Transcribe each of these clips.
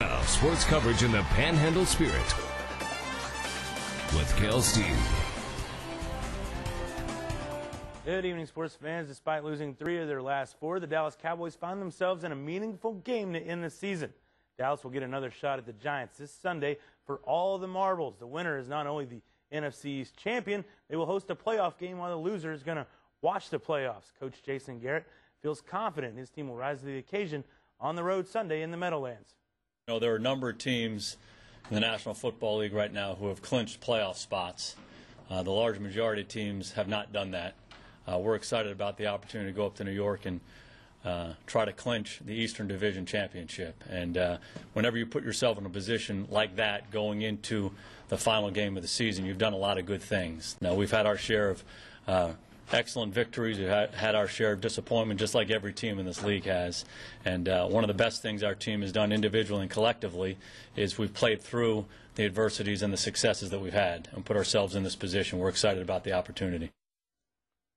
Now, sports coverage in the Panhandle spirit with Kel Steve. Good evening, sports fans. Despite losing 3 of their last 4, the Dallas Cowboys find themselves in a meaningful game to end the season. Dallas will get another shot at the Giants this Sunday for all the marbles. The winner is not only the NFC East champion, they will host a playoff game while the loser is going to watch the playoffs. Coach Jason Garrett feels confident his team will rise to the occasion on the road Sunday in the Meadowlands. You know, there are a number of teams in the National Football League right now who have clinched playoff spots. The large majority of teams have not done that. We're excited about the opportunity to go up to New York and try to clinch the Eastern Division Championship. And whenever you put yourself in a position like that going into the final game of the season, you've done a lot of good things. Now, we've had our share of excellent victories. We've had our share of disappointment, just like every team in this league has. And one of the best things our team has done individually and collectively is we've played through the adversities and the successes that we've had and put ourselves in this position. We're excited about the opportunity.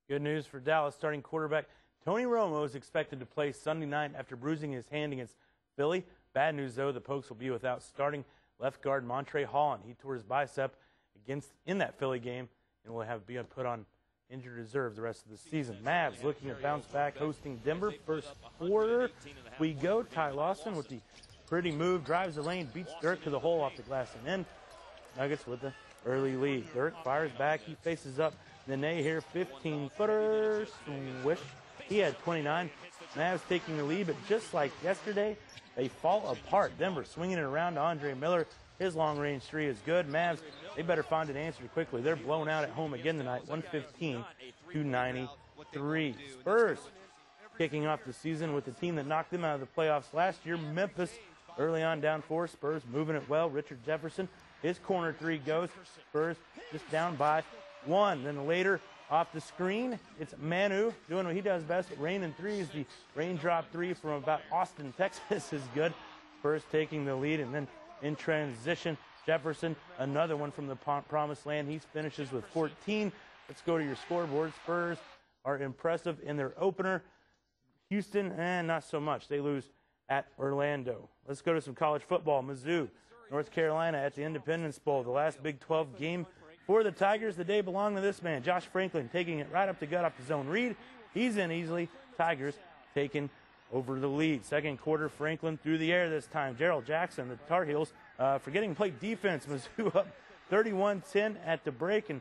Good news for Dallas. Starting quarterback Tony Romo is expected to play Sunday night after bruising his hand against Philly. Bad news, though, the Pokes will be without starting left guard Montre Holland. He tore his bicep in that Philly game and will be put on injured reserve the rest of the season. Mavs looking to bounce back, hosting Denver. First quarter, we go. Ty Lawson with the pretty move, drives the lane, beats Dirk to the hole off the glass, and then Nuggets with the early lead. Dirk fires back. He faces up Nene here, 15-footer, swish. He had 29. Mavs taking the lead, but just like yesterday, they fall apart. Denver swinging it around to Andre Miller. His long-range three is good. Mavs, they better find an answer quickly. They're blown out at home again tonight, 115-93. Spurs kicking off the season with the team that knocked them out of the playoffs last year. Memphis early on down 4. Spurs moving it well. Richard Jefferson, his corner three goes. Spurs just down by 1. Then later off the screen, it's Manu doing what he does best, rain in threes. The raindrop three from about Austin, Texas is good. Spurs taking the lead, and then in transition, Jefferson, another one from the promised land. He finishes with 14. Let's go to your scoreboard. Spurs are impressive in their opener. Houston, not so much. They lose at Orlando. Let's go to some college football. Mizzou, North Carolina at the Independence Bowl, the last Big 12 game for the Tigers. The day belonged to this man, Josh Franklin, taking it right up the gut off the zone read. He's in easily. Tigers taking over the lead. Second quarter, Franklin through the air this time. Gerald Jackson, the Tar Heels, forgetting to play defense. Mizzou up 31-10 at the break, and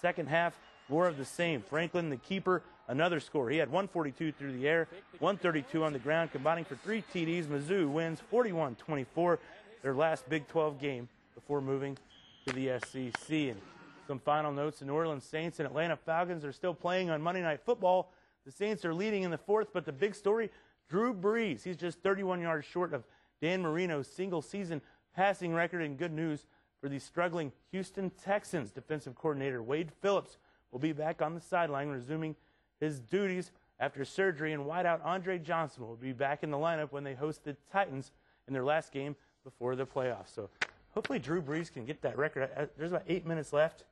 second half, more of the same. Franklin, the keeper, another score. He had 142 through the air, 132 on the ground, combining for 3 TDs. Mizzou wins 41-24, their last Big 12 game before moving to the SEC. And some final notes: the New Orleans Saints and Atlanta Falcons are still playing on Monday Night Football. The Saints are leading in the 4th, but the big story, Drew Brees. He's just 31 yards short of Dan Marino's single-season passing record. And good news for the struggling Houston Texans. Defensive coordinator Wade Phillips will be back on the sideline, resuming his duties after surgery. And wideout Andre Johnson will be back in the lineup when they host the Titans in their last game before the playoffs. So hopefully Drew Brees can get that record. There's about 8 minutes left,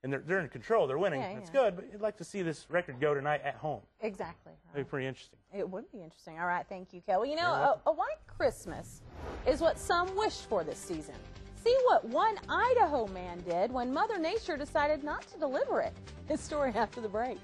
and they're in control. They're winning. That's good, but you'd like to see this record go tonight at home. Exactly. It'd be pretty interesting. It would be interesting. All right, thank you, Kel. Well, you know, a white Christmas is what some wished for this season. See what one Idaho man did when Mother Nature decided not to deliver it. His story after the break.